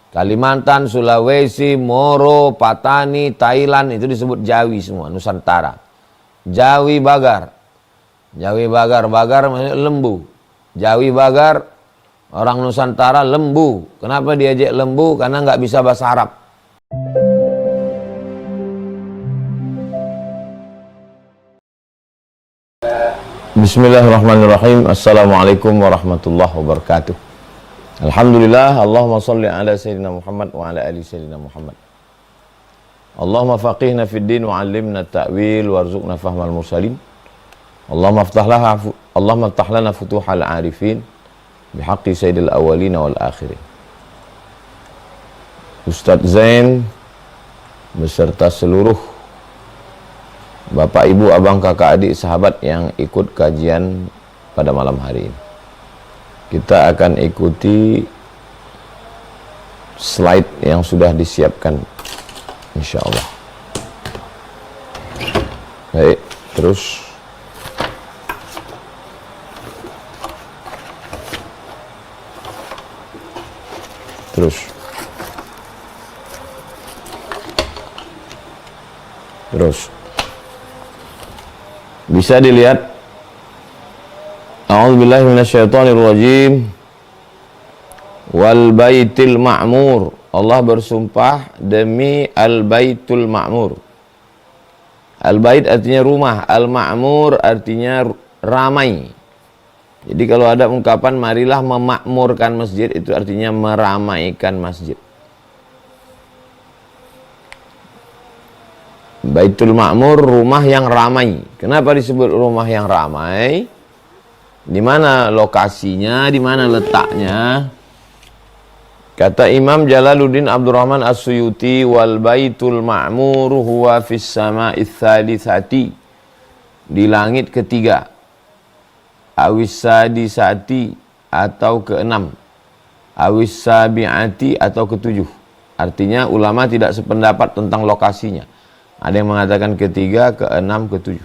Kalimantan, Sulawesi, Moro, Patani, Thailand itu disebut Jawi semua, Nusantara. Jawi Bagar. Jawi Bagar, Bagar maksudnya lembu. Jawi Bagar, orang Nusantara lembu. Kenapa diajak lembu? Karena nggak bisa bahasa Arab. Bismillahirrahmanirrahim. Assalamualaikum warahmatullahi wabarakatuh. Alhamdulillah, Allahumma salli ala Sayyidina Muhammad wa ala ali Sayyidina Muhammad. Allahumma faqihna fid din wa 'allimna ta'wil warzuqna fahmal mursalin. Allahumma aftah lana futuhal arifin bihaqqi sayyidil awwalin wal akhirin. Ustadz Zain beserta seluruh Bapak, Ibu, Abang, Kakak, Adik, sahabat yang ikut kajian pada malam hari ini. Kita akan ikuti slide yang sudah disiapkan, insya Allah. Baik, terus. Bisa dilihat. A'udzubillahi minasyaitonirrajim. Wal baitil ma'mur. Allah bersumpah demi al-baitul ma'mur. Al-bait artinya rumah, al-ma'mur artinya ramai. Jadi kalau ada ungkapan marilah memakmurkan masjid, itu artinya meramaikan masjid. Baitul ma'mur, rumah yang ramai. Kenapa disebut rumah yang ramai? Di mana lokasinya, di mana letaknya? Kata Imam Jalaluddin Abdurrahman As-Suyuti, wal baitul ma'mur huwa fis sama'its tsalitsati, di langit ketiga, awis sadisati atau keenam, awis sabiati atau ketujuh. Artinya ulama tidak sependapat tentang lokasinya. Ada yang mengatakan ketiga, keenam, ketujuh.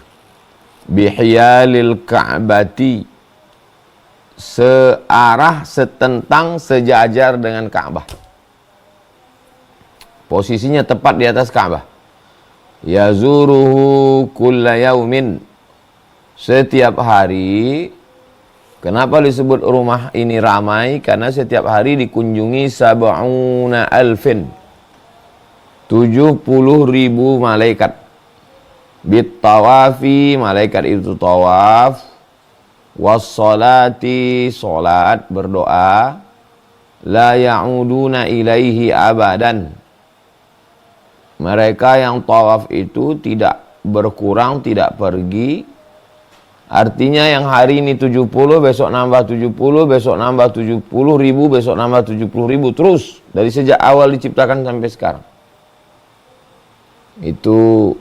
Bihiyalil ka'bati, searah, setentang, sejajar dengan Ka'bah. Posisinya tepat di atas Ka'bah. Yazuruhu kulla yaumin, setiap hari. Kenapa disebut rumah ini ramai? Karena setiap hari dikunjungi sab'una alfin, 70.000 malaikat. Bit tawafi, malaikat itu tawaf. Wassalati, salat, berdoa. La ya'uduna ilaihi abadan, mereka yang tawaf itu tidak berkurang, tidak pergi. Artinya yang hari ini 70, besok nambah 70, besok nambah 70.000, besok nambah 70.000, terus dari sejak awal diciptakan sampai sekarang. Itu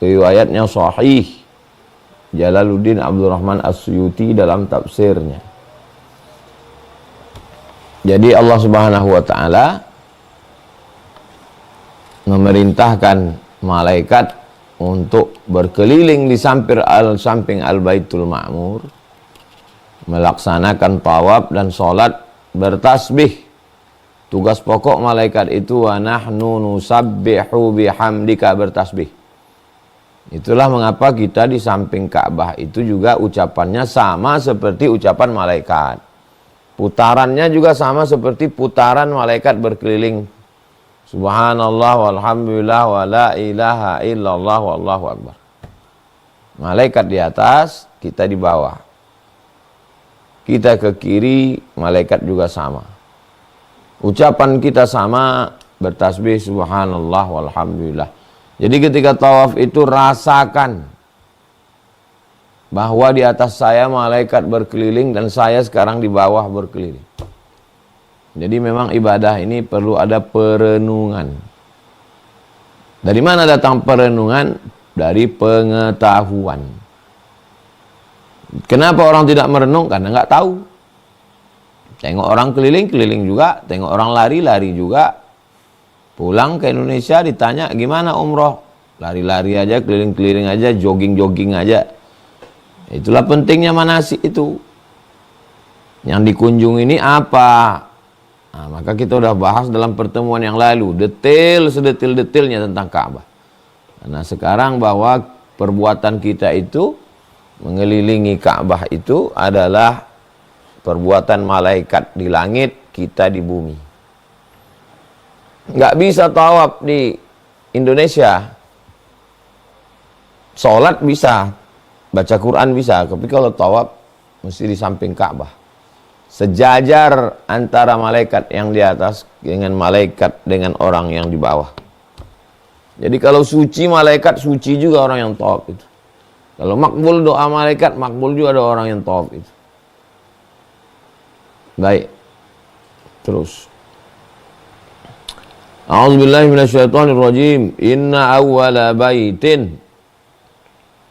riwayatnya sahih Jalaluddin Abdurrahman As-Suyuti dalam tafsirnya. Jadi Allah Subhanahu wa taala memerintahkan malaikat untuk berkeliling di samping al-Baitul Ma'mur, melaksanakan tawaf dan salat, bertasbih. Tugas pokok malaikat itu wa nahnu nusabbihu bihamdika, bertasbih. Itulah mengapa kita di samping Ka'bah itu juga ucapannya sama seperti ucapan malaikat. Putarannya juga sama seperti putaran malaikat berkeliling. Subhanallah walhamdulillah wa la ilaha illallah wallahu akbar. Malaikat di atas, kita di bawah. Kita ke kiri, malaikat juga sama. Ucapan kita sama, bertasbih subhanallah walhamdulillah. Jadi ketika tawaf itu rasakan bahwa di atas saya malaikat berkeliling dan saya sekarang di bawah berkeliling. Jadi memang ibadah ini perlu ada perenungan. Dari mana datang perenungan? Dari pengetahuan. Kenapa orang tidak merenung? Karena nggak tahu. Tengok orang keliling juga, tengok orang lari juga. Pulang ke Indonesia ditanya gimana umroh, lari-lari aja, keliling-keliling aja, jogging-jogging aja. Itulah pentingnya manasik itu. Yang dikunjungi ini apa? Nah, maka kita udah bahas dalam pertemuan yang lalu detail sedetil-detilnya tentang Ka'bah. Nah, sekarang bahwa perbuatan kita itu mengelilingi Ka'bah itu adalah perbuatan malaikat di langit, kita di bumi. Nggak bisa tawaf di Indonesia. Sholat bisa, baca Quran bisa, tapi kalau tawaf mesti di samping Ka'bah. Sejajar antara malaikat yang di atas dengan malaikat dengan orang yang di bawah. Jadi kalau suci malaikat, suci juga orang yang tawaf itu. Kalau makbul doa malaikat, makbul juga ada orang yang tawaf itu. Baik. Terus. A'udzubillahi minasyaitonirrajim. Inna awwala baitin,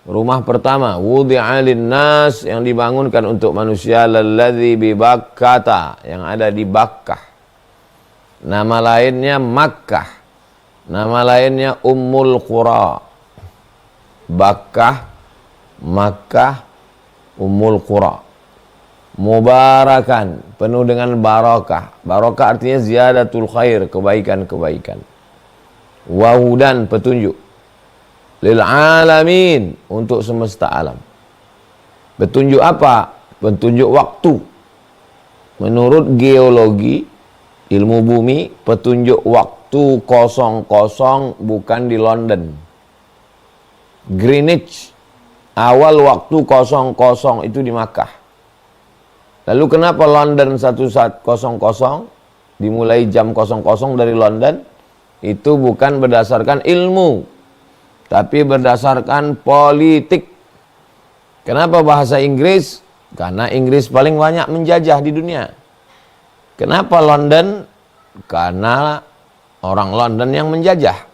rumah pertama, wudi'a linnas, yang dibangunkan untuk manusia, lalladzi bi Bakkata, yang ada di Bakkah. Nama lainnya Makkah. Nama lainnya Ummul Qura. Bakkah, Makkah, Ummul Qura. Mubarakan, penuh dengan barakah. Barakah artinya ziyadatul khair, kebaikan-kebaikan. Wahudan, petunjuk. Lil alamin, untuk semesta alam. Petunjuk apa? Petunjuk waktu. Menurut geologi, ilmu bumi, petunjuk waktu 00 bukan di London. Greenwich, awal waktu 00 itu di Makkah. Lalu kenapa London 1100 dimulai jam 00 dari London? Itu bukan berdasarkan ilmu, tapi berdasarkan politik. Kenapa bahasa Inggris? Karena Inggris paling banyak menjajah di dunia. Kenapa London? Karena orang London yang menjajah.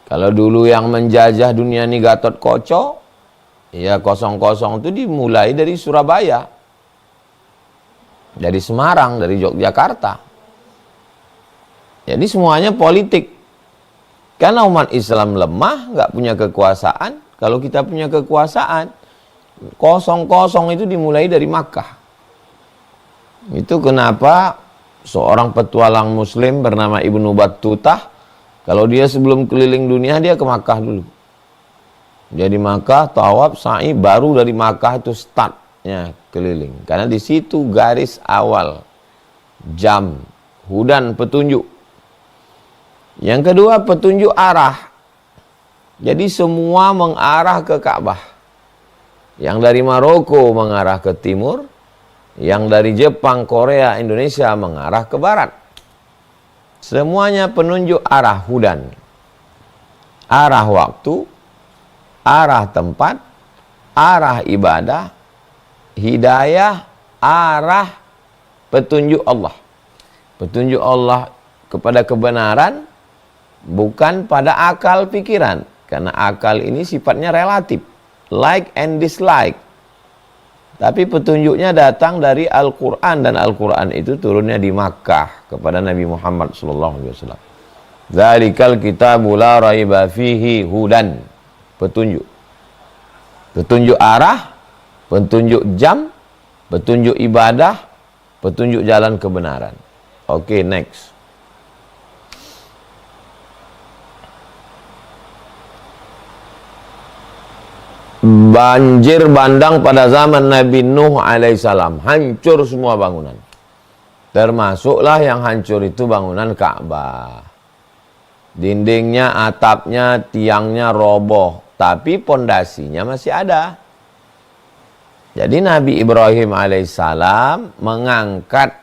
Kalau dulu yang menjajah dunia ini Gatot Koco, ya 00 itu dimulai dari Surabaya, dari Semarang, dari Yogyakarta. Jadi semuanya politik. Karena umat Islam lemah, nggak punya kekuasaan. Kalau kita punya kekuasaan, 00 itu dimulai dari Makkah. Itu kenapa seorang petualang Muslim bernama Ibnu Battutah, kalau dia sebelum keliling dunia, dia ke Makkah dulu. Dia di Makkah, tawaf, sa'i, baru dari Makkah itu startnya keliling. Karena di situ garis awal, jam, hudan, petunjuk. Yang kedua, petunjuk arah. Jadi semua mengarah ke Ka'bah. Yang dari Maroko mengarah ke timur, yang dari Jepang, Korea, Indonesia mengarah ke barat. Semuanya penunjuk arah hudan. Arah waktu, arah tempat, arah ibadah, hidayah, arah petunjuk Allah. Petunjuk Allah kepada kebenaran, bukan pada akal pikiran. Karena akal ini sifatnya relatif, like and dislike. Tapi petunjuknya datang dari Al-Quran, dan Al-Quran itu turunnya di Makkah kepada Nabi Muhammad SAW. Dzalikal kitabu la raiba fihi hudan. Petunjuk. Petunjuk arah, petunjuk jam, petunjuk ibadah, petunjuk jalan kebenaran. Oke, next. Banjir bandang pada zaman Nabi Nuh alaihissalam, hancur semua bangunan. Termasuklah yang hancur itu bangunan Ka'bah. Dindingnya, atapnya, tiangnya roboh, tapi pondasinya masih ada. Jadi Nabi Ibrahim alaihissalam mengangkat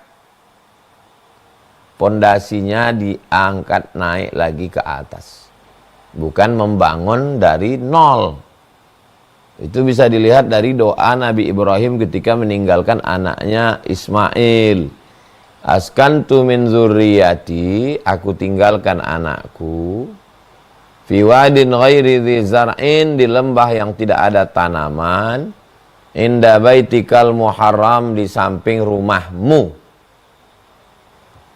pondasinya, diangkat naik lagi ke atas. Bukan membangun dari nol. Itu bisa dilihat dari doa Nabi Ibrahim ketika meninggalkan anaknya Ismail. Askantu min zurriyati, aku tinggalkan anakku, fi wadin ghairi dzi zar'in, di lembah yang tidak ada tanaman, inda baitikal muharram, di samping rumahmu.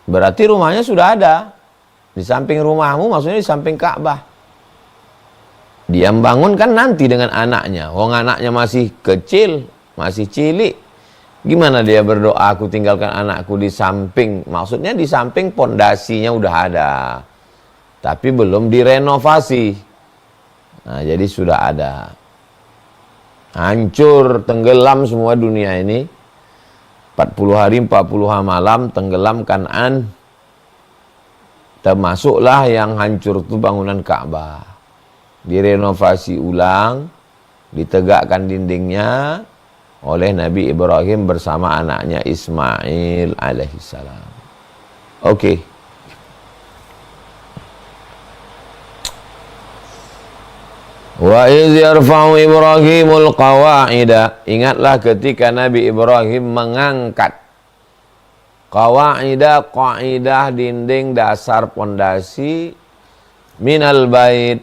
Berarti rumahnya sudah ada. Di samping rumahmu maksudnya di samping Ka'bah. Dia membangun kan nanti dengan anaknya. Wong anaknya masih kecil, masih cilik. Gimana dia berdoa, aku tinggalkan anakku di samping? Maksudnya di samping pondasinya udah ada, tapi belum direnovasi. Nah, jadi sudah ada. Hancur, tenggelam semua dunia ini. 40 hari, 40 malam, tenggelam Kan'an. Termasuklah yang hancur itu bangunan Ka'bah. Direnovasi ulang, ditegakkan dindingnya oleh Nabi Ibrahim bersama anaknya Ismail alaihissalam. Oke. Wa iz yarfa'u Ibrahimul qawa'ida. Ingatlah ketika Nabi Ibrahim mengangkat qawa'ida, qaidah, dinding dasar pondasi, minal bait,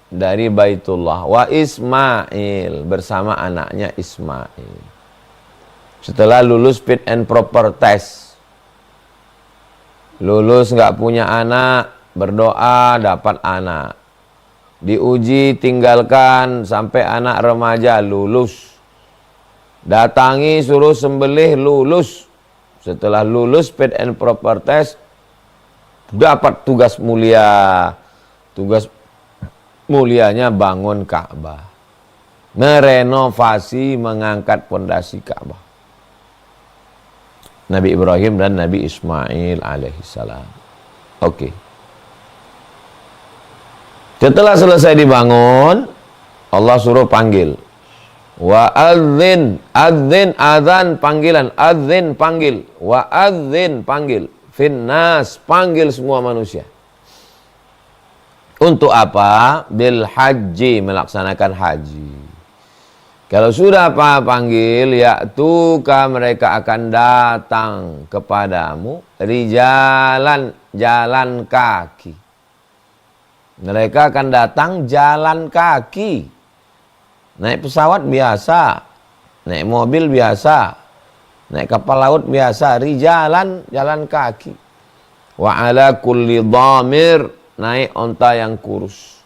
dari Baitullah, wa Ismail, bersama anaknya Ismail. Setelah lulus fit and proper test, lulus nggak punya anak, berdoa dapat anak, diuji tinggalkan sampai anak remaja, lulus, datangi suruh sembelih, lulus. Setelah lulus fit and proper test, dapat tugas mulia. Tugas mulianya bangun Ka'bah, merenovasi, mengangkat pondasi Ka'bah. Nabi Ibrahim dan Nabi Ismail alaihissalam. Oke. Setelah selesai dibangun, Allah suruh panggil. Wa adzin, adzin, adzan, panggilan, adzin, panggil. Wa adzin, panggil. Finnas, panggil semua manusia. Untuk apa? Bil haji, melaksanakan haji. Kalau sudah apa panggil, ya'tuka, mereka akan datang kepadamu, rijalan, jalan kaki. Mereka akan datang jalan kaki. Naik pesawat biasa, naik mobil biasa, naik kapal laut biasa, rijalan, jalan kaki. Wa ala kulli dhamir, naik onta yang kurus.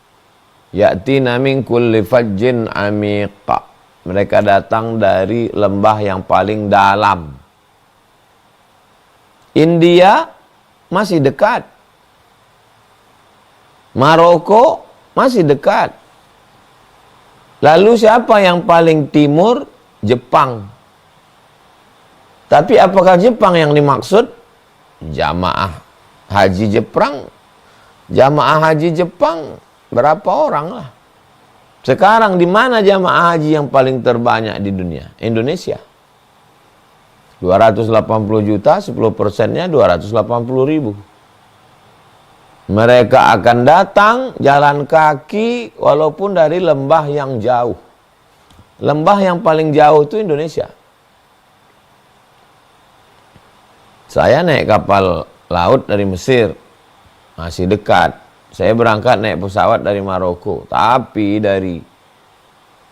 Ya'tina min kulli fajjin amiqa, mereka datang dari lembah yang paling dalam. India masih dekat, Maroko masih dekat. Lalu siapa yang paling timur? Jepang. Tapi apakah Jepang yang dimaksud? Jamaah haji Jepang. Jamaah haji Jepang berapa orang lah? Sekarang di mana jamaah haji yang paling terbanyak di dunia? Indonesia. 280 juta, 10%-nya 280.000. Mereka akan datang jalan kaki walaupun dari lembah yang jauh. Lembah yang paling jauh itu Indonesia. Saya naik kapal laut dari Mesir, masih dekat. Saya berangkat naik pesawat dari Maroko, tapi dari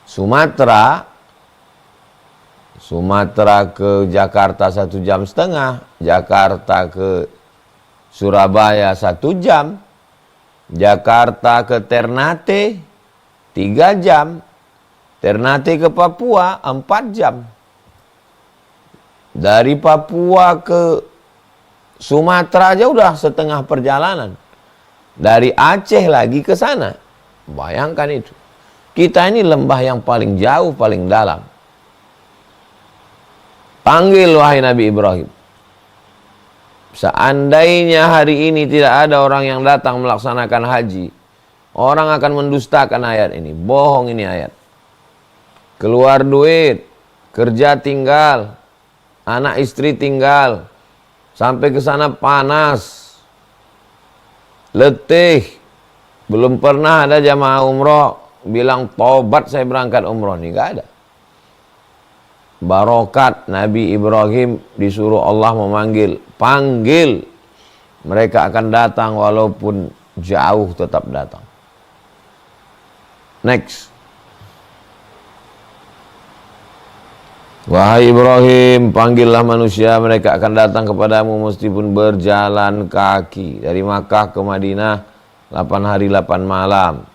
Sumatera ke Jakarta 1,5 jam, Jakarta ke Surabaya 1 jam, Jakarta ke Ternate 3 jam, Ternate ke Papua 4 jam. Dari Papua ke Sumatera aja udah setengah perjalanan. Dari Aceh lagi ke sana. Bayangkan itu. Kita ini lembah yang paling jauh, paling dalam. Panggil wahai Nabi Ibrahim. Seandainya hari ini tidak ada orang yang datang melaksanakan haji, orang akan mendustakan ayat ini. Bohong ini ayat. Keluar duit, kerja tinggal, anak istri tinggal, sampai ke sana panas, letih, belum pernah ada jamaah umroh bilang tobat saya berangkat umroh. Ini gak ada. Barokat Nabi Ibrahim disuruh Allah memanggil, panggil, mereka akan datang walaupun jauh, tetap datang. Next. Wahai Ibrahim, panggillah manusia, mereka akan datang kepadamu meskipun berjalan kaki. Dari Makkah ke Madinah 8 hari 8 malam.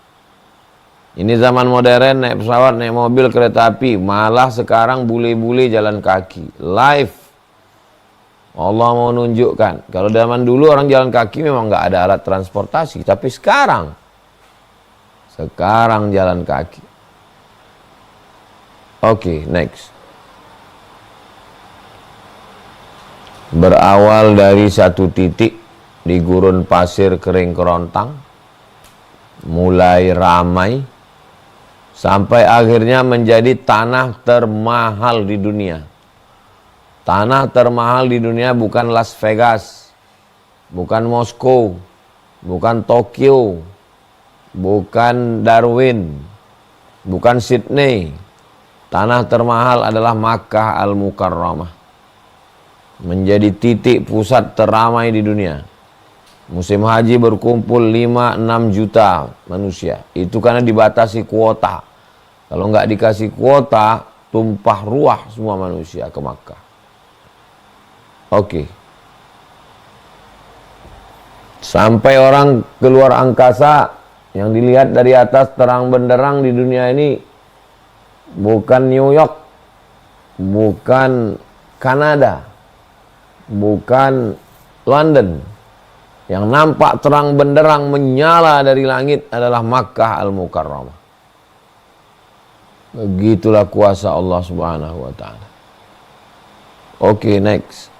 Ini zaman modern, naik pesawat, naik mobil, kereta api. Malah sekarang bule-bule jalan kaki. Live. Allah mau nunjukkan. Kalau zaman dulu orang jalan kaki memang nggak ada alat transportasi. Tapi sekarang jalan kaki. Oke, next. Berawal dari satu titik di gurun pasir kering kerontang. Mulai ramai. Sampai akhirnya menjadi tanah termahal di dunia. Tanah termahal di dunia bukan Las Vegas, bukan Moskow, bukan Tokyo, bukan Darwin, bukan Sydney. Tanah termahal adalah Makkah Al-Mukarramah. Menjadi titik pusat teramai di dunia. Musim haji berkumpul 5-6 juta manusia. Itu karena dibatasi kuota. Kalau nggak dikasih kuota, tumpah ruah semua manusia ke Makkah. Oke. Sampai orang keluar angkasa yang dilihat dari atas terang benderang di dunia ini bukan New York, bukan Kanada, bukan London. Yang nampak terang benderang menyala dari langit adalah Makkah Al-Mukarramah. Begitulah kuasa Allah Subhanahu wa taala. Oke, next.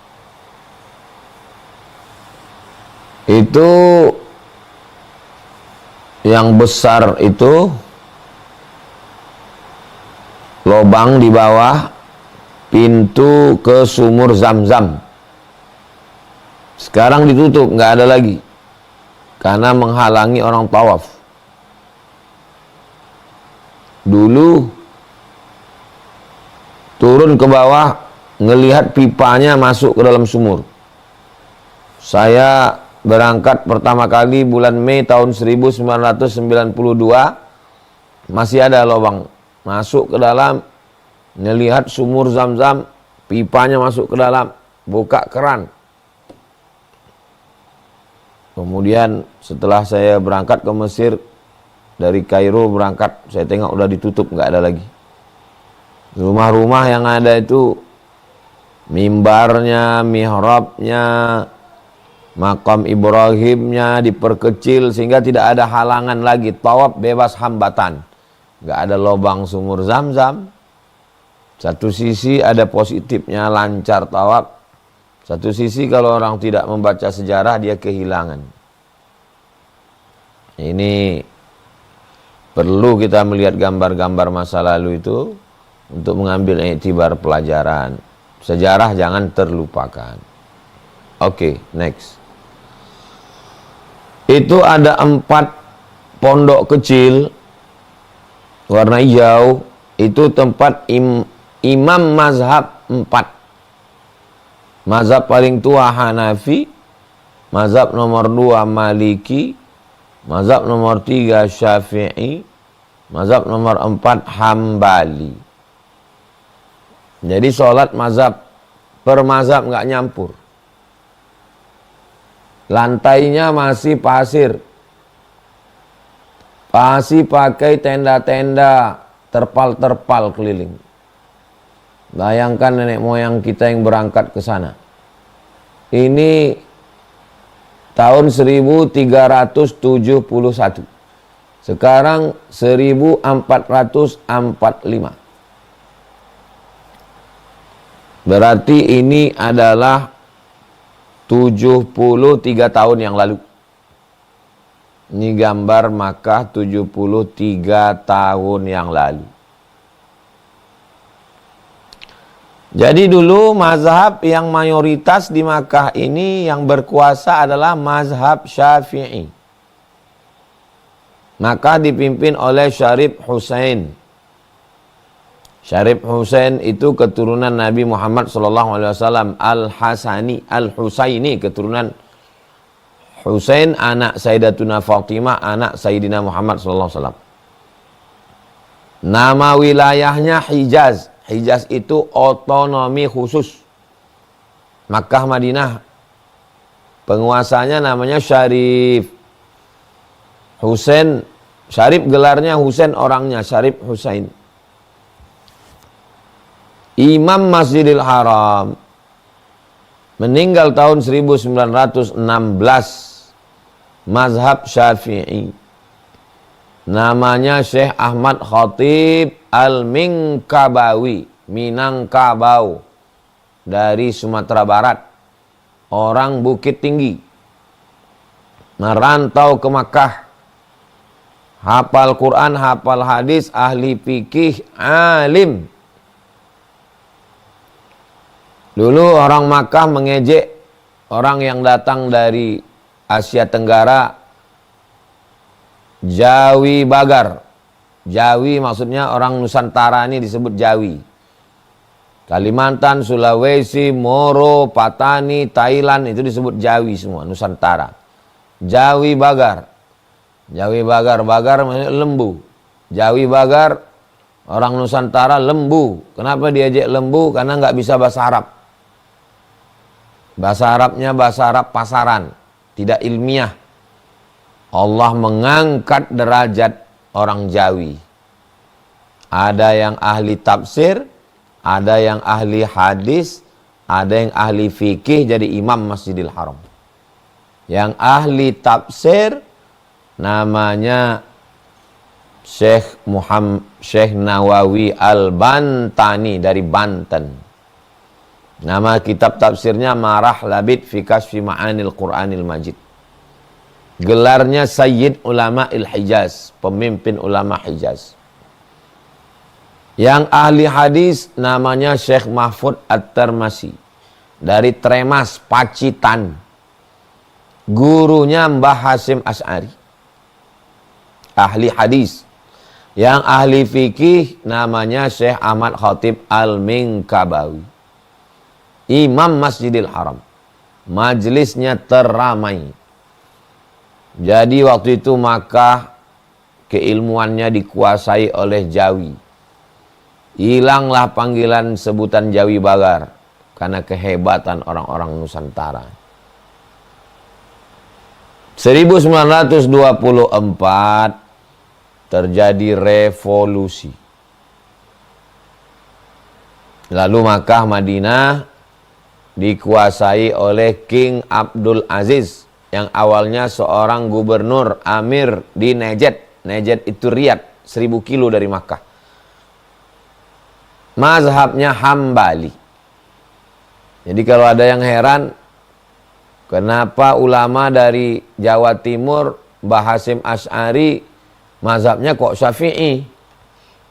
Itu yang besar itu lubang di bawah pintu ke sumur Zam-Zam. Sekarang ditutup, nggak ada lagi. Karena menghalangi orang tawaf. Dulu turun ke bawah, ngelihat pipanya masuk ke dalam sumur. Saya berangkat pertama kali bulan Mei tahun 1992. Masih ada lubang. Masuk ke dalam, ngelihat sumur Zam-Zam, pipanya masuk ke dalam, buka keran. Kemudian setelah saya berangkat ke Mesir, dari Kairo berangkat, saya tengok udah ditutup, nggak ada lagi. Rumah-rumah yang ada itu, mimbarnya, mihrabnya, makam Ibrahimnya diperkecil sehingga tidak ada halangan lagi. Tawaf bebas hambatan. Nggak ada lubang sumur Zam-Zam. Satu sisi ada positifnya, lancar tawaf. Satu sisi kalau orang tidak membaca sejarah dia kehilangan. Ini perlu kita melihat gambar-gambar masa lalu itu untuk mengambil iktibar pelajaran. Sejarah jangan terlupakan. Oke, next. Itu ada 4 pondok kecil warna hijau. Itu tempat imam mazhab 4. Mazhab paling tua Hanafi, mazhab nomor 2 Maliki, mazhab nomor 3 Syafi'i, mazhab nomor 4 Hambali. Jadi sholat mazhab per mazhab nggak nyampur. Lantainya masih pasir. Masih pakai tenda-tenda, terpal-terpal keliling. Bayangkan nenek moyang kita yang berangkat ke sana. Ini tahun 1371. Sekarang 1445. Berarti ini adalah 73 tahun yang lalu. Ini gambar Makkah 73 tahun yang lalu. Jadi dulu mazhab yang mayoritas di Makkah ini yang berkuasa adalah mazhab Syafi'i. Makkah dipimpin oleh Syarif Husain. Syarif Husain itu keturunan Nabi Muhammad SAW. Al-Husaini keturunan Husain, anak Sayyidatuna Fatimah, anak Sayyidina Muhammad SAW. Nama wilayahnya Hijaz. Hijaz itu otonomi khusus. Makkah Madinah penguasanya namanya Syarif Husain Syarif gelarnya Husain, orangnya Syarif Husain. Imam Masjidil Haram, meninggal tahun 1916, mazhab Syafi'i. Namanya Syekh Ahmad Khatib Al-Minkabawi, Minangkabau, dari Sumatera Barat. Orang Bukit Tinggi. Merantau ke Makkah. Hafal Quran, hafal hadis, ahli fikih, alim. Dulu orang Makkah mengejek orang yang datang dari Asia Tenggara, Jawi Bagar. Jawi maksudnya orang Nusantara ini disebut Jawi. Kalimantan, Sulawesi, Moro, Patani, Thailand itu disebut Jawi semua, Nusantara. Jawi Bagar. Jawi Bagar, Bagar maksudnya lembu. Jawi Bagar, orang Nusantara lembu. Kenapa diajak lembu? Karena nggak bisa bahasa Arab. Bahasa Arabnya bahasa Arab pasaran, tidak ilmiah. Allah mengangkat derajat orang Jawi. Ada yang ahli tafsir, ada yang ahli hadis, ada yang ahli fikih jadi imam Masjidil Haram. Yang ahli tafsir namanya Syekh Nawawi Al-Bantani dari Banten. Nama kitab tafsirnya Marah Labid fi Kasfi Ma'anil Qur'anil Majid. Gelarnya Sayyid Ulama Il-Hijaz, pemimpin ulama Hijaz. Yang ahli hadis namanya Syekh Mahfud At-Tirmasi dari Tremas, Pacitan. Gurunya Mbah Hasyim Asy'ari. Ahli hadis. Yang ahli fikih namanya Syekh Ahmad Khatib Al-Minkabawi. Imam Masjidil Haram. Majelisnya teramai. Jadi waktu itu Makkah keilmuannya dikuasai oleh Jawi. Hilanglah panggilan sebutan Jawi Bagar karena kehebatan orang-orang Nusantara. 1924 terjadi revolusi. Lalu Makkah Madinah dikuasai oleh King Abdul Aziz yang awalnya seorang gubernur amir di Najd. Najd itu Riyadh, 1000 kilo dari Makkah. Mazhabnya Hambali. Jadi kalau ada yang heran, kenapa ulama dari Jawa Timur, Mbah Hasyim Asy'ari, mazhabnya kok Syafi'i?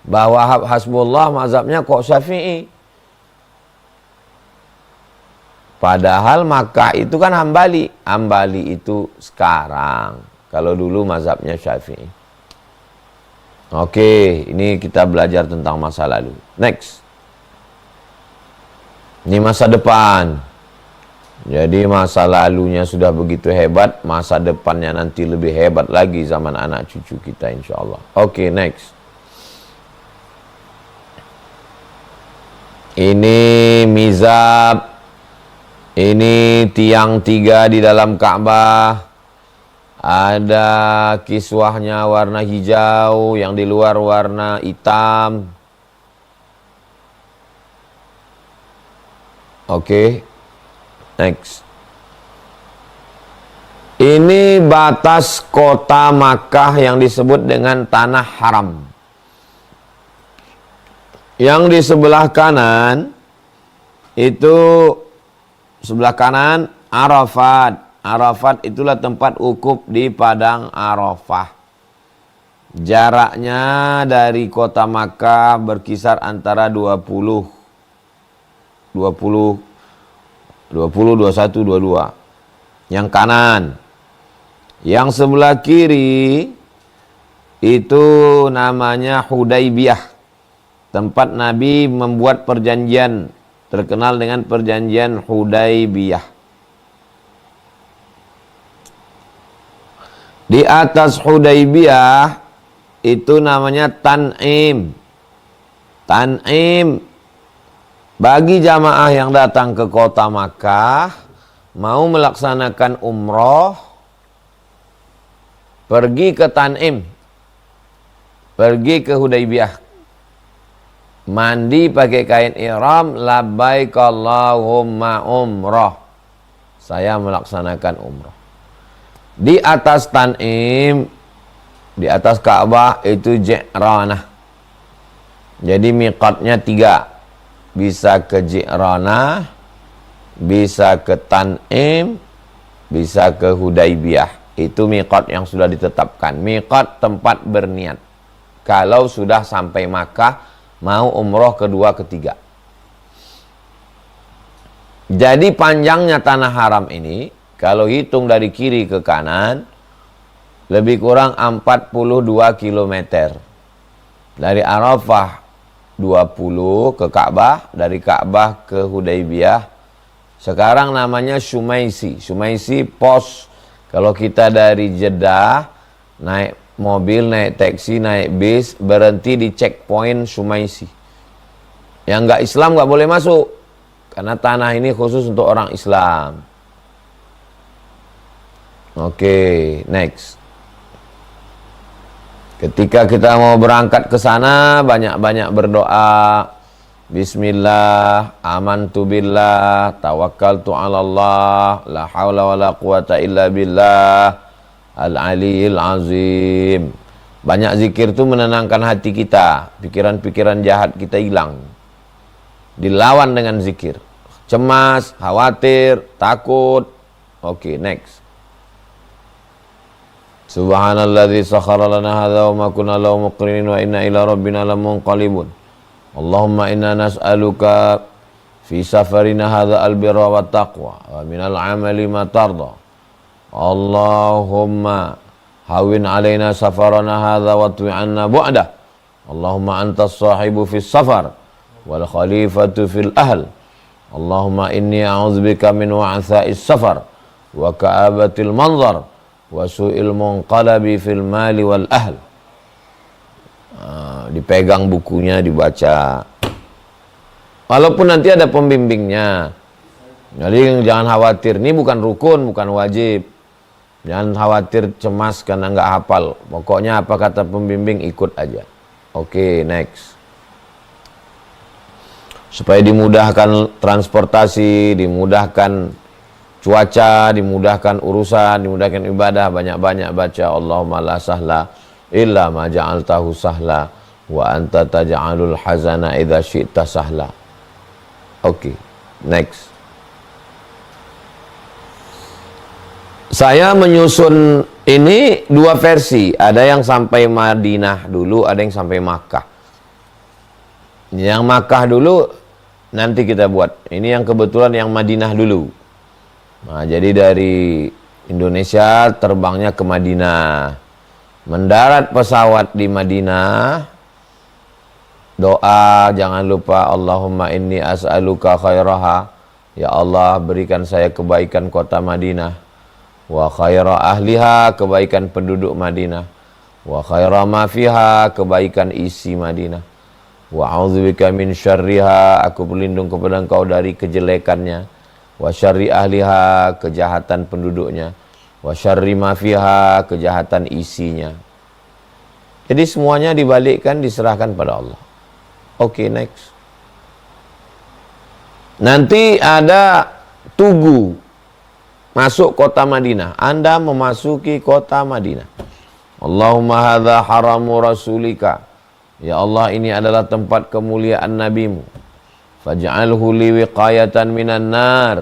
Mbah Wahab Hasbullah, mazhabnya kok Syafi'i? Padahal Makkah itu kan Hambali. Hambali itu sekarang. Kalau dulu mazhabnya Syafi'i. Oke, ini kita belajar tentang masa lalu. Next. Ini masa depan. Jadi masa lalunya sudah begitu hebat, masa depannya nanti lebih hebat lagi zaman anak cucu kita insya Allah. Oke, next. Ini mizab. Ini tiang 3 di dalam Ka'bah. Ada kiswahnya warna hijau, yang di luar warna hitam. Oke. Next. Ini batas kota Makkah yang disebut dengan tanah haram. Yang di sebelah kanan itu, sebelah kanan Arafat. Arafat itulah tempat wukuf di padang Arafah. Jaraknya dari kota Makkah berkisar antara 20, 21, 22. Yang kanan. Yang sebelah kiri itu namanya Hudaybiyah. Tempat Nabi membuat perjanjian, terkenal dengan perjanjian Hudaybiyah. Di atas Hudaybiyah itu namanya Tan'im. Tan'im bagi jamaah yang datang ke kota Makkah mau melaksanakan umroh, pergi ke Tan'im. pergi ke Hudaybiyah, mandi pakai kain ihram, labbaik Allahumma umrah, saya melaksanakan umrah. Di atas Tan'im, di atas Ka'bah itu Ji'ranah. Jadi miqatnya 3, bisa ke Ji'ranah, bisa ke Tan'im, bisa ke Hudaybiyah. Itu miqat yang sudah ditetapkan, miqat tempat berniat kalau sudah sampai Makkah mau umroh kedua ketiga. Jadi panjangnya tanah haram ini kalau hitung dari kiri ke kanan lebih kurang 42 km. Dari Arafah 20 ke Ka'bah, dari Ka'bah ke Hudaybiyah. Sekarang namanya Shumaisi. Shumaisi pos. Kalau kita dari Jeddah naik mobil, naik taksi, naik bis, berhenti di checkpoint Shumaisi. Yang nggak Islam nggak boleh masuk, karena tanah ini khusus untuk orang Islam. Oke, next. Ketika kita mau berangkat ke sana, banyak-banyak berdoa. Bismillah, amantu billah, tawakkaltu ala Allah, la hawla wa la quwata illa billah, al-aliyil azim. Banyak zikir itu menenangkan hati kita, pikiran-pikiran jahat kita hilang. Dilawan dengan zikir. Cemas, khawatir, takut. Oke, next. Subhanalladzi sakhkhara lana hadza wa ma kunna lahu muqrinin wa inna ila rabbina lamunqalibun. Allahumma inna nas'aluka fi safarina hadza albirra wa taqwa wa minal amali ma tarda. Allahumma hawin alaina safarana hadza wa tu'anna bu'dah. Allahumma antas sahibu fis safar wal khalifatu fil ahl. Allahumma inni a'udzubika min wa'tha'is safar wa ka'abatil manzar wa su'il munqalabi fil mali wal ahl. Dipegang bukunya, dibaca. Walaupun nanti ada pembimbingnya. Jadi jangan khawatir, ini bukan rukun, bukan wajib. Jangan khawatir, cemas karena nggak hafal. Pokoknya apa kata pembimbing ikut aja. Oke, next. Supaya dimudahkan transportasi, dimudahkan cuaca, dimudahkan urusan, dimudahkan ibadah, banyak-banyak baca Allahumma la sahla illa ma ja'altahu sahla wa anta taj'alul hazana idza syi'ta sahla. Oke, next. Saya menyusun ini dua versi, ada yang sampai Madinah dulu, ada yang sampai Makkah. Yang Makkah dulu nanti kita buat. Ini yang kebetulan yang Madinah dulu. Nah, jadi dari Indonesia terbangnya ke Madinah. Mendarat pesawat di Madinah. Doa jangan lupa Allahumma inni as'aluka khairaha. Ya Allah, berikan saya kebaikan kota Madinah. Wa khaira ahliha, kebaikan penduduk Madinah. Wa khaira ma fiha, kebaikan isi Madinah. Wa a'udzubika min syarriha, aku berlindung kepada Engkau dari kejelekannya. Wa syarri ahliha, kejahatan penduduknya. Wa syarri ma fiha, kejahatan isinya. Jadi semuanya dibalikkan, diserahkan pada Allah. Oke, next. Nanti ada tugu masuk kota Madinah. Anda memasuki kota Madinah. Allahumma hadza haramu rasulika. Ya Allah, ini adalah tempat kemuliaan nabimu. Faj'alhu li wiqayatan minan nar.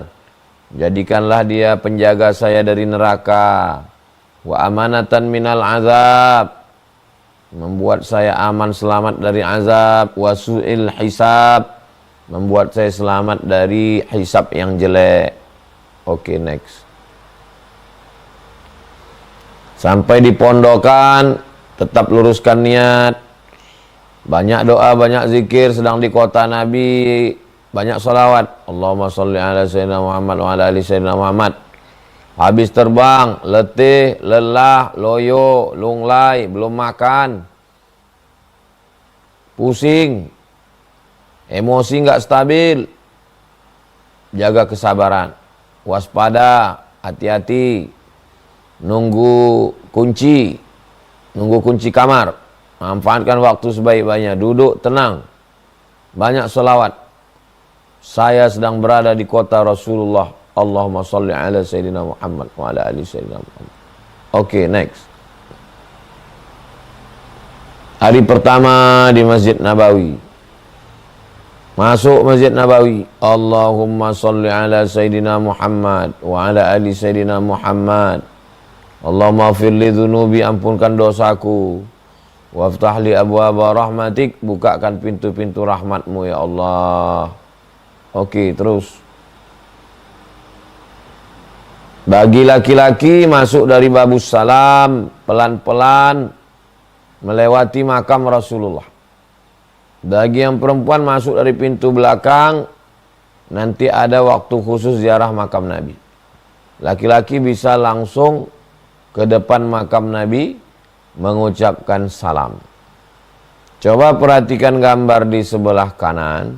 Jadikanlah dia penjaga saya dari neraka. Wa amanatan minal azab. Membuat saya aman selamat dari azab. Wa su'il hisab. Membuat saya selamat dari hisab yang jelek. Oke, next. Sampai di pondokan, tetap luruskan niat. Banyak doa, banyak zikir, sedang di kota Nabi, banyak salawat. Allahumma sholli ala sayyidina Muhammad wa ala ali sayyidina Muhammad. Habis terbang, letih, lelah, loyo, lunglai, belum makan, pusing, emosi nggak stabil. Jaga kesabaran, waspada, hati-hati, nunggu kunci kamar. Manfaatkan waktu sebaik-baiknya. Duduk tenang. Banyak selawat. Saya sedang berada di kota Rasulullah. Allahumma salli ala Sayyidina Muhammad wa ala ali Sayyidina Muhammad. Oke, next. Hari pertama di Masjid Nabawi. Masuk Masjid Nabawi. Allahumma salli ala Sayyidina Muhammad wa ala ali Sayyidina Muhammad. Allahumma firli dhunubi, ampunkan dosaku. Waftah li abwaaba rahmatik, bukakan pintu-pintu rahmatmu ya Allah. Oke, terus. Bagi laki-laki masuk dari babus salam, pelan-pelan melewati makam Rasulullah. Bagi yang perempuan masuk dari pintu belakang, nanti ada waktu khusus ziarah makam Nabi. Laki-laki bisa langsung ke depan makam Nabi mengucapkan salam. Coba perhatikan gambar di sebelah kanan.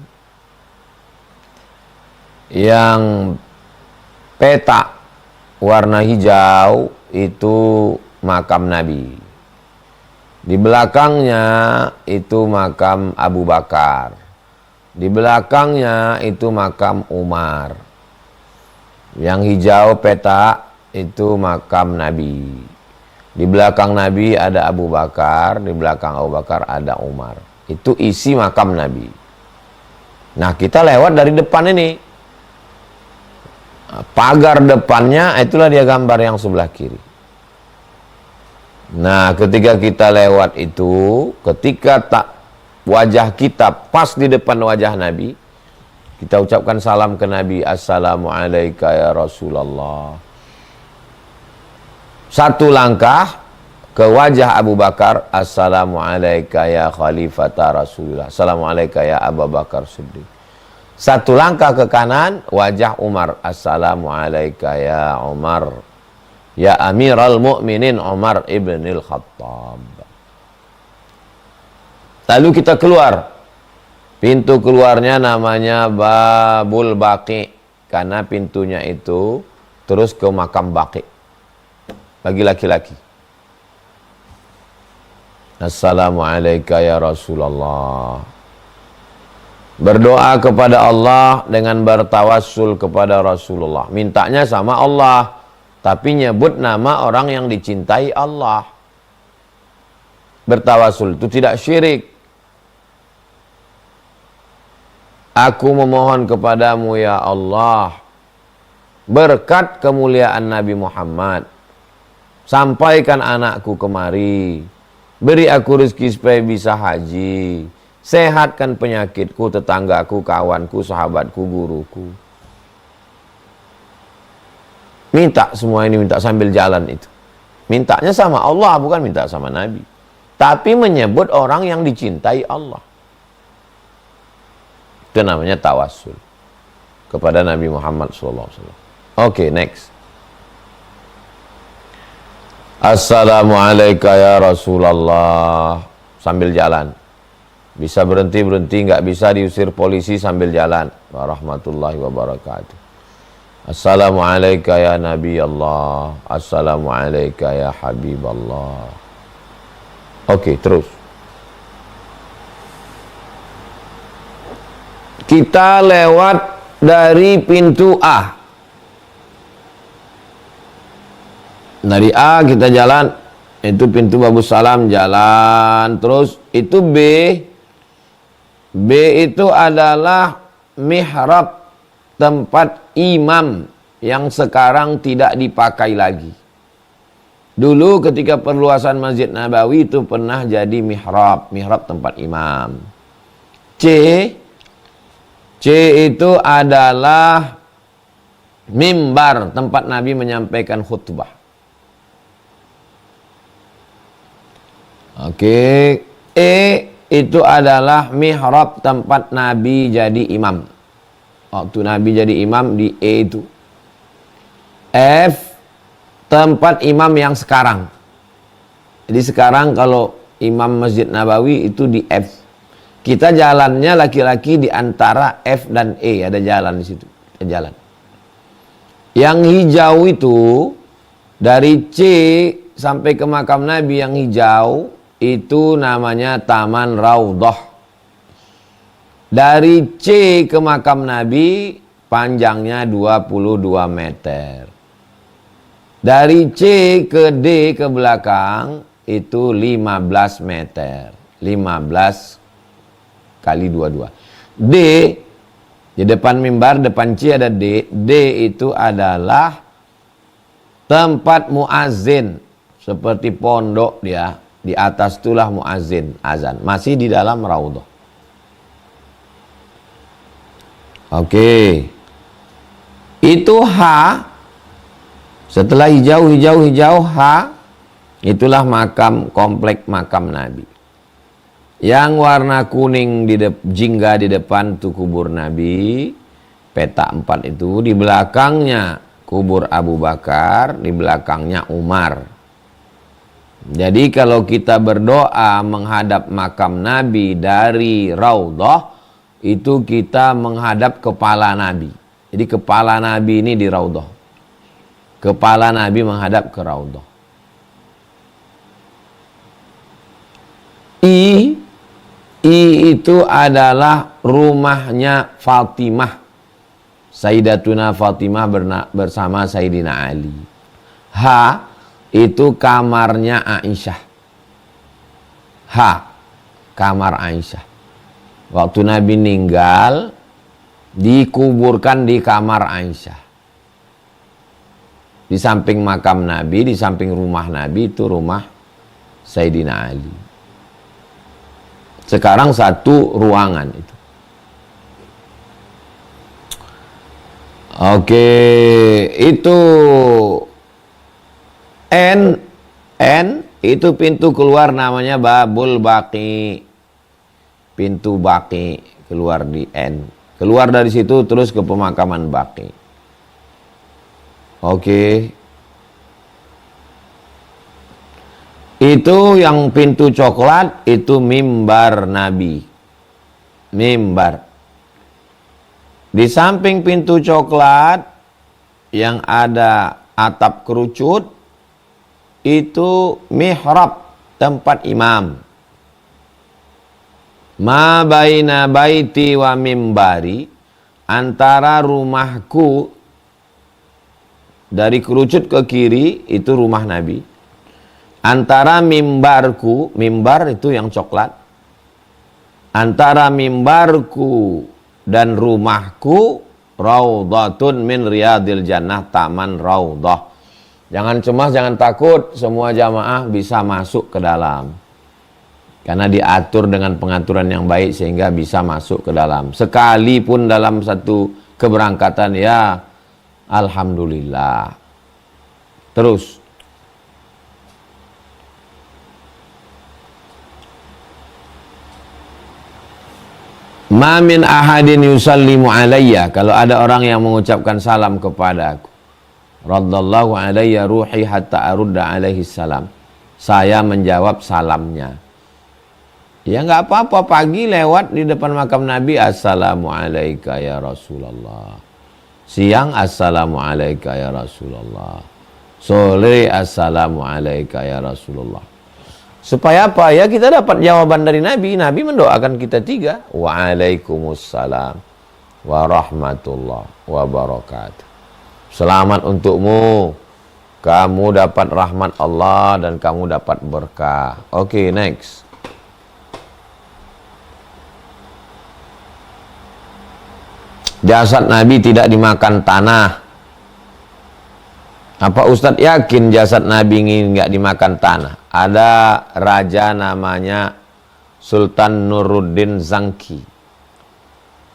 Yang peta warna hijau itu makam Nabi. Di belakangnya itu makam Abu Bakar. Di belakangnya itu makam Umar. Yang hijau peta itu makam Nabi. Di belakang Nabi ada Abu Bakar, di belakang Abu Bakar ada Umar. Itu isi makam Nabi. Nah, kita lewat dari depan ini. Pagar depannya, itulah dia gambar yang sebelah kiri. Nah, ketika kita lewat itu, ketika wajah kita pas di depan wajah Nabi, kita ucapkan salam ke Nabi. Assalamualaikum ya Rasulullah. Satu langkah ke wajah Abu Bakar. Assalamualaikum ya Khalifata Rasulullah. Assalamualaikum ya Abu Bakar Siddiq. Satu langkah ke kanan, wajah Umar. Assalamualaikum ya Umar. Ya Amirul Mukminin Umar ibnil Khattab. Lalu kita keluar. Pintu keluarnya namanya Babul Baqi. Karena pintunya itu terus ke makam Baqi. Bagi laki-laki. Assalamualaikum ya Rasulullah. Berdoa kepada Allah dengan bertawassul kepada Rasulullah. Mintanya sama Allah, tapi nyebut nama orang yang dicintai Allah. Bertawassul itu tidak syirik. Aku memohon kepadamu ya Allah, berkat kemuliaan Nabi Muhammad, sampaikan anakku kemari, beri aku rezeki supaya bisa haji, sehatkan penyakitku, tetanggaku, kawanku, sahabatku, guruku. Minta semua ini, minta sambil jalan itu. Mintanya sama Allah, bukan minta sama Nabi. Tapi menyebut orang yang dicintai Allah. Itu namanya tawassul kepada Nabi Muhammad SAW. Oke, next. Assalamualaikum ya Rasulullah. Sambil jalan. Bisa berhenti-berhenti, nggak bisa diusir polisi sambil jalan. Warahmatullahi wabarakatuh. Assalamualaikum ya Nabi Allah. Assalamualaikum ya Habib Allah. Oke, terus. Kita lewat dari pintu A. Dari A kita jalan, itu pintu Babus Salam, jalan terus. Itu B. B itu adalah mihrab, tempat imam yang sekarang tidak dipakai lagi. Dulu ketika perluasan Masjid Nabawi itu pernah jadi mihrab, mihrab tempat imam. C itu adalah mimbar, tempat Nabi menyampaikan khutbah. Oke, E itu adalah mihrab, tempat Nabi jadi imam. Waktu Nabi jadi imam di E itu. F, tempat imam yang sekarang. Jadi sekarang kalau imam Masjid Nabawi itu di F. Kita jalannya laki-laki di antara F dan E, ada jalan di situ. Kita jalan. Yang hijau itu dari C sampai ke makam Nabi yang hijau itu namanya Taman Raudhah. Dari C ke makam Nabi panjangnya 22 meter. Dari C ke D ke belakang itu 15 meter. 15 kali 22. D, di depan mimbar, depan C ada D. D itu adalah tempat muazin. Seperti pondok dia. Di atas itulah muazin, azan. Masih di dalam raudhah. Oke. Itu H. Setelah hijau, H, itulah makam, komplek makam Nabi. Yang warna kuning jingga di depan itu kubur Nabi, petak 4 itu. Di belakangnya kubur Abu Bakar, di belakangnya Umar. Jadi kalau kita berdoa menghadap makam Nabi dari raudhah, itu kita menghadap kepala Nabi. Jadi kepala Nabi ini di raudhah. Kepala Nabi menghadap ke raudhah. I itu adalah rumahnya Fatimah. Sayyidatuna Fatimah bersama Sayyidina Ali. H itu kamarnya Aisyah. H, kamar Aisyah. Waktu Nabi meninggal, dikuburkan di kamar Aisyah. Di samping makam Nabi, di samping rumah Nabi, itu rumah Sayyidina Ali. Sekarang satu ruangan itu. Oke, itu N itu pintu keluar namanya Babul Baqi. Pintu Baqi keluar di N. Keluar dari situ terus ke pemakaman Baqi. Oke. Itu yang pintu coklat itu mimbar Nabi. Mimbar. Di samping pintu coklat yang ada atap kerucut itu mihrab, tempat imam. Ma baina baiti wa mimbari, antara rumahku dari kerucut ke kiri itu rumah Nabi. Antara mimbarku, mimbar itu yang coklat. Antara mimbarku dan rumahku raudhatun min riyadil jannah, taman raudhah. Jangan cemas, jangan takut, semua jamaah bisa masuk ke dalam. Karena diatur dengan pengaturan yang baik sehingga bisa masuk ke dalam. Sekalipun dalam satu keberangkatan, ya alhamdulillah. Terus. Ma min ahadin yusallimu alayya, kalau ada orang yang mengucapkan salam kepada aku, raddallahu alayya ruhi hatta arudda alaihi salam, saya menjawab salamnya. Ya nggak apa-apa, pagi lewat di depan makam Nabi, assalamu alayka ya Rasulullah. Siang, assalamu alayka ya Rasulullah. Sore, assalamu alayka ya Rasulullah. Supaya apa? Ya kita dapat jawaban dari Nabi. Nabi mendoakan kita 3. Waalaikumsalam warahmatullahi wabarakatuh. Selamat untukmu. Kamu dapat rahmat Allah dan kamu dapat berkah. Oke, next. Jasad Nabi tidak dimakan tanah. Apa Ustadz yakin jasad Nabi ini nggak dimakan tanah? Ada raja namanya Sultan Nuruddin Zangki.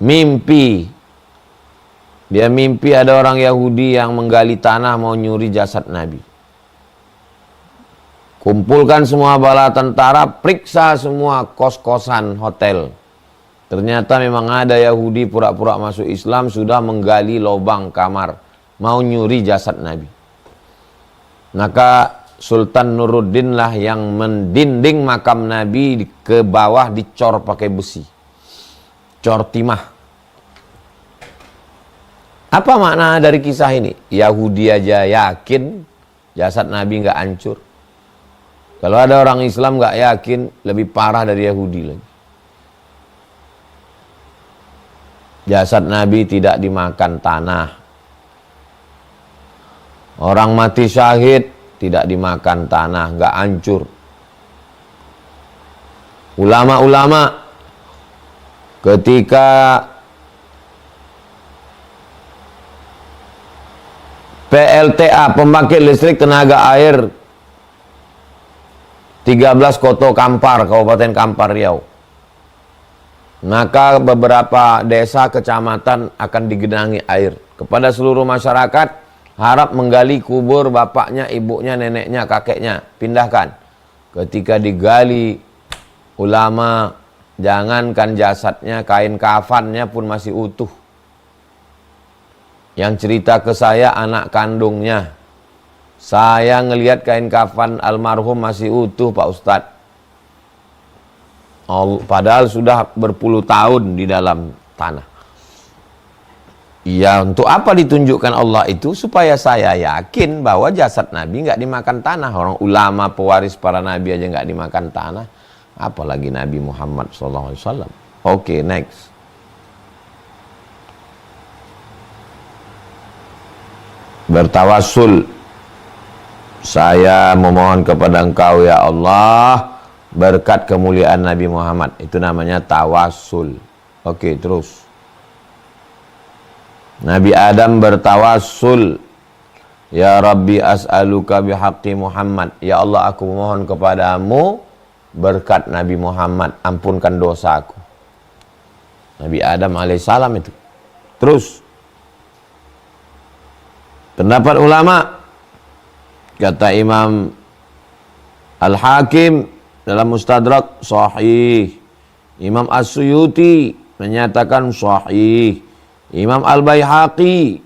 Mimpi. Dia mimpi ada orang Yahudi yang menggali tanah mau nyuri jasad Nabi. Kumpulkan semua bala tentara, periksa semua kos-kosan hotel. Ternyata memang ada Yahudi pura-pura masuk Islam sudah menggali lubang kamar mau nyuri jasad Nabi. Maka Sultan Nuruddin lah yang mendinding makam Nabi ke bawah dicor pakai besi. Cor timah. Apa makna dari kisah ini? Yahudi aja yakin jasad Nabi nggak hancur. Kalau ada orang Islam nggak yakin, lebih parah dari Yahudi lagi. Jasad Nabi tidak dimakan tanah. Orang mati syahid tidak dimakan tanah, nggak hancur. Ulama-ulama ketika PLTA, pembangkit listrik tenaga air 13 Koto Kampar, Kabupaten Kampar Riau. Maka beberapa desa kecamatan akan digenangi air. Kepada seluruh masyarakat, harap menggali kubur bapaknya, ibunya, neneknya, kakeknya. Pindahkan. Ketika digali, ulama, jangankan jasadnya, kain kafannya pun masih utuh. Yang cerita ke saya anak kandungnya. Saya ngelihat kain kafan almarhum masih utuh, Pak Ustadz. Padahal sudah berpuluh tahun di dalam tanah. Ya, untuk apa ditunjukkan Allah itu? Supaya saya yakin bahwa jasad Nabi nggak dimakan tanah. Orang ulama pewaris para Nabi aja nggak dimakan tanah, apalagi Nabi Muhammad SAW. Oke, next. Bertawassul. Saya memohon kepada Engkau ya Allah berkat kemuliaan Nabi Muhammad. Itu namanya tawassul. Oke, terus. Nabi Adam bertawassul. Ya Rabbi as'aluka bihaqqi Muhammad. Ya Allah, aku memohon kepadamu berkat Nabi Muhammad, ampunkan dosaku. Nabi Adam alaihissalam itu. Terus. Pendapat ulama, kata Imam Al-Hakim dalam Mustadrak sahih. Imam As-Suyuti menyatakan sahih. Imam Al-Baihaqi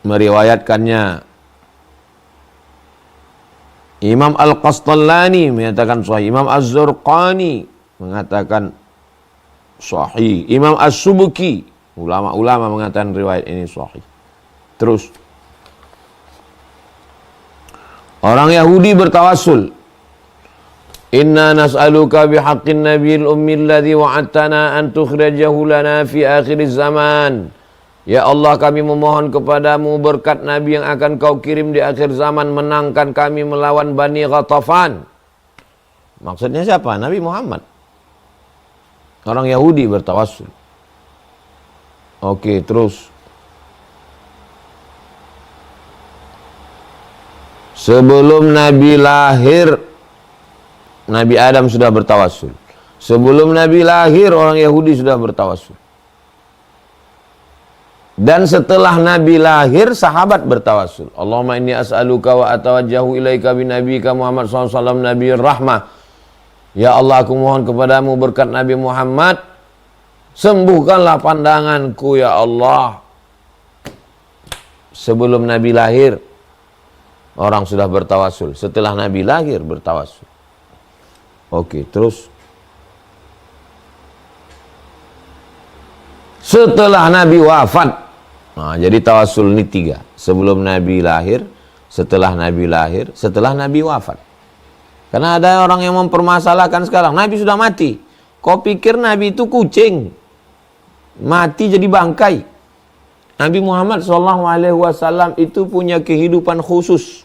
meriwayatkannya. Imam Al-Qastallani menyatakan sahih. Imam Az-Zurqani mengatakan sahih. Imam As-Subki, ulama-ulama mengatakan riwayat ini sahih. Terus orang Yahudi bertawassul. Inna nas'aluka bihaqqin nabiyil ummi alladhi wa'adtana an tukhrijahu lana fi akhir zaman. Ya Allah, kami memohon kepadamu berkat Nabi yang akan kau kirim di akhir zaman, menangkan kami melawan Bani Ghatafan. Maksudnya siapa? Nabi Muhammad. Orang Yahudi bertawassul. Oke, terus. Sebelum Nabi lahir, Nabi Adam sudah bertawassul. Sebelum Nabi lahir, orang Yahudi sudah bertawassul. Dan setelah Nabi lahir, sahabat bertawassul. Allahumma inni as'aluka wa atawajjahu ilaika binabika Muhammad SAW Nabi Rahmah. Ya Allah, aku mohon kepadamu berkat Nabi Muhammad, sembuhkanlah pandanganku ya Allah. Sebelum Nabi lahir, orang sudah bertawassul. Setelah Nabi lahir bertawassul. Oke, terus. Setelah Nabi wafat. Nah, jadi tawassul ini 3. Sebelum Nabi lahir, setelah Nabi lahir, setelah Nabi wafat. Karena ada orang yang mempermasalahkan sekarang, Nabi sudah mati. Kau pikir Nabi itu kucing? Mati jadi bangkai. Nabi Muhammad SAW itu punya kehidupan khusus.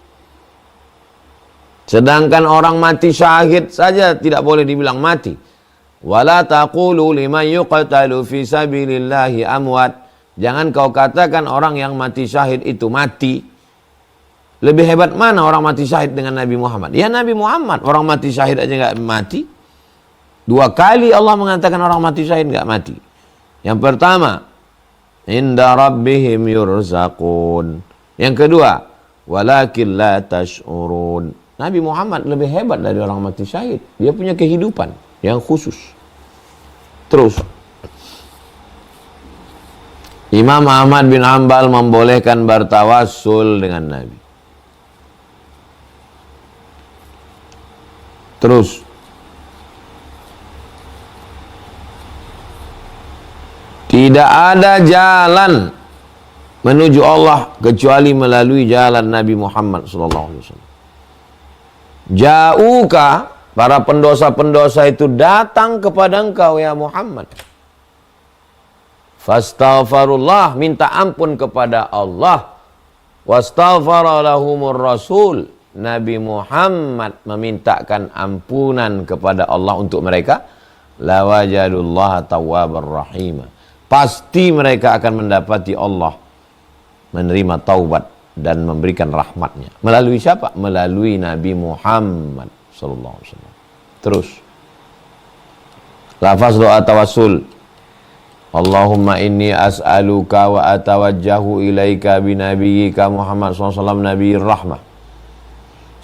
Sedangkan orang mati syahid saja tidak boleh dibilang mati. Wala taqulu liman yuqtalu fi sabilillahi amwat. Jangan kau katakan orang yang mati syahid itu mati. Lebih hebat mana orang mati syahid dengan Nabi Muhammad? Ya Nabi Muhammad, orang mati syahid aja enggak mati. 2 kali Allah mengatakan orang mati syahid enggak mati. Yang pertama, inda rabbihim yurzaqun. Yang kedua, walakin la tash'urun. Nabi Muhammad lebih hebat dari orang mati syahid. Dia punya kehidupan yang khusus. Terus, Imam Ahmad bin Hanbal membolehkan bertawassul dengan Nabi. Terus, tidak ada jalan menuju Allah kecuali melalui jalan Nabi Muhammad SAW. Ja'uka, para pendosa-pendosa itu datang kepada engkau ya Muhammad. Fastaghfirullah, minta ampun kepada Allah. Wastaghfara lahumur rasul, Nabi Muhammad memintakan ampunan kepada Allah untuk mereka. Lawajadullaha tawwabar rahimah. Pasti mereka akan mendapati Allah menerima taubat dan memberikan rahmatnya. Melalui siapa? Melalui Nabi Muhammad sallallahu alaihi wasallam. Terus lafaz doa tawassul. Allahumma inni as'aluka wa atawajjahu ilaika binabiyyika Muhammad sallallahu alaihi wasallam nabiyir rahmah.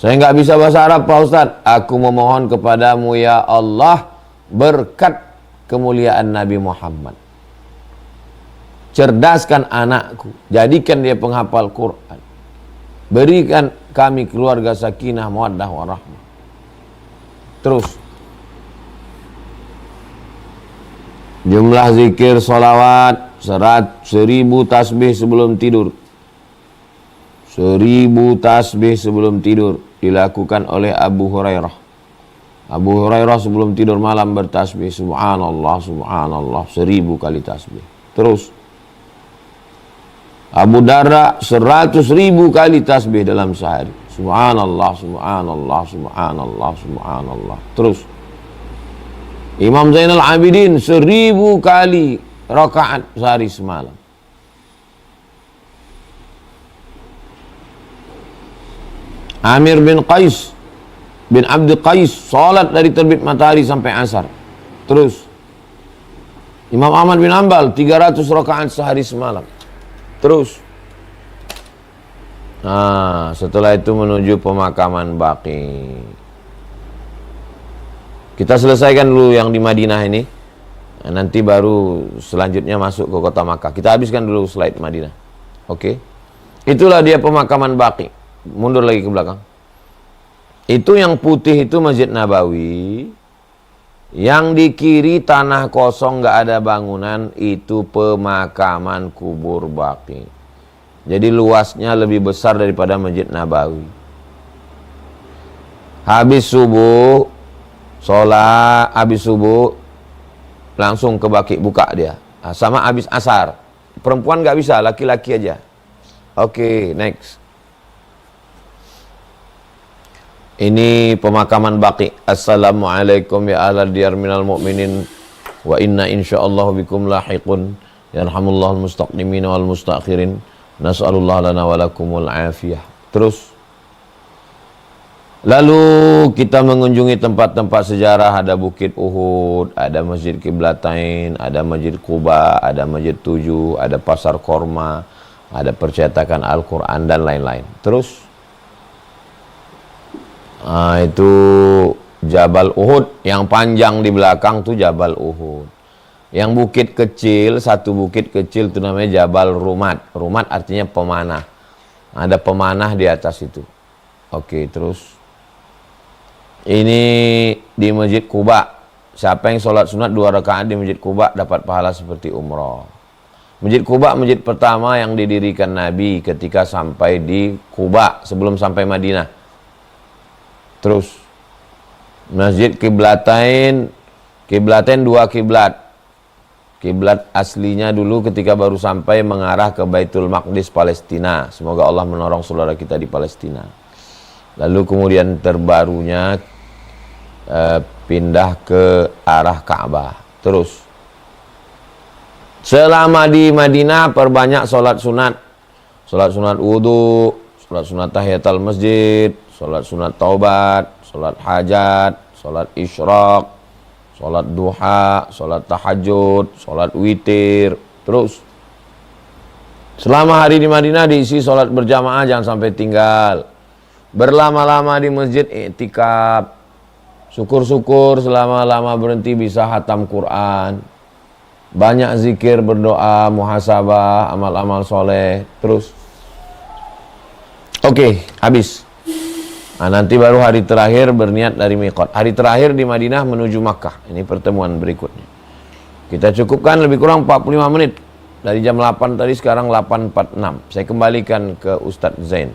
Saya nggak bisa bahasa Arab Pak Ustaz. Aku memohon kepadamu ya Allah berkat kemuliaan Nabi Muhammad. Cerdaskan anakku, jadikan dia penghafal Quran. Berikan kami keluarga sakinah, mawaddah, warahmah. Terus jumlah zikir salawat 1000 tasbih sebelum tidur. 1000 tasbih sebelum tidur dilakukan oleh Abu Hurairah. Abu Hurairah sebelum tidur malam bertasbih subhanallah, subhanallah 1000 kali tasbih. Terus Abu Darda 100.000 kali tasbih dalam sehari. Subhanallah, subhanallah, subhanallah, subhanallah. Terus Imam Zainal Abidin 1000 kali rakaat sehari semalam. Amir bin Qais bin Abd Qais salat dari terbit matahari sampai asar. Terus Imam Ahmad bin Hanbal 300 rakaat sehari semalam. Terus setelah itu menuju pemakaman Baqi. Kita selesaikan dulu yang di Madinah ini. Nanti baru selanjutnya masuk ke kota Makkah. Kita habiskan dulu slide Madinah. Oke. Itulah dia pemakaman Baqi. Mundur lagi ke belakang. Itu yang putih itu Masjid Nabawi. Yang di kiri tanah kosong gak ada bangunan, itu pemakaman kubur Baqi. Jadi luasnya lebih besar daripada Masjid Nabawi. Habis subuh, sholat, habis subuh langsung ke Baqi, buka dia. Sama habis asar. Perempuan gak bisa, laki-laki aja. Oke, next. Ini pemakaman Baqi. Assalamualaikum ya ahlal diyar minal mu'minin wa inna insyaallah bikum lahiqun. Yarhamullahu al-mustaqdimin wal mustakhirin. Nas'alullah lana wa lakumul afiyah. Terus lalu kita mengunjungi tempat-tempat sejarah. Ada Bukit Uhud, ada Masjid Qiblatain, ada Masjid Quba, ada Masjid 7, ada Pasar Korma, ada percetakan Al-Quran dan lain-lain. Terus itu Jabal Uhud, yang panjang di belakang tuh Jabal Uhud. Yang bukit kecil, satu bukit kecil itu namanya Jabal Rumat. Rumat artinya pemanah. Ada pemanah di atas itu. Oke, terus ini di Masjid Quba. Siapa yang sholat sunat 2 rakaat di Masjid Quba dapat pahala seperti umroh. Masjid Quba masjid pertama yang didirikan Nabi ketika sampai di Quba sebelum sampai Madinah. Terus Masjid Qiblatain, Qiblatain 2 kiblat. Kiblat aslinya dulu ketika baru sampai mengarah ke Baitul Maqdis Palestina. Semoga Allah menolong saudara kita di Palestina. Lalu kemudian terbarunya pindah ke arah Ka'bah. Terus selama di Madinah perbanyak sholat sunat. Sholat sunat wudu, sholat sunat tahiyatul masjid, sholat sunat taubat, sholat hajat, sholat isyraq, sholat duha, sholat tahajud, sholat witir. Terus selama hari di Madinah diisi sholat berjamaah, jangan sampai tinggal. Berlama-lama di masjid iktikaf. Syukur-syukur selama-lama berhenti bisa hatam Quran. Banyak zikir, berdoa, muhasabah, amal-amal soleh. Terus oke, habis. Nanti baru hari terakhir berniat dari miqat. Hari terakhir di Madinah menuju Makkah. Ini pertemuan berikutnya. Kita cukupkan lebih kurang 45 menit. Dari jam 8 tadi sekarang 8.46. Saya kembalikan ke Ustadz Zain.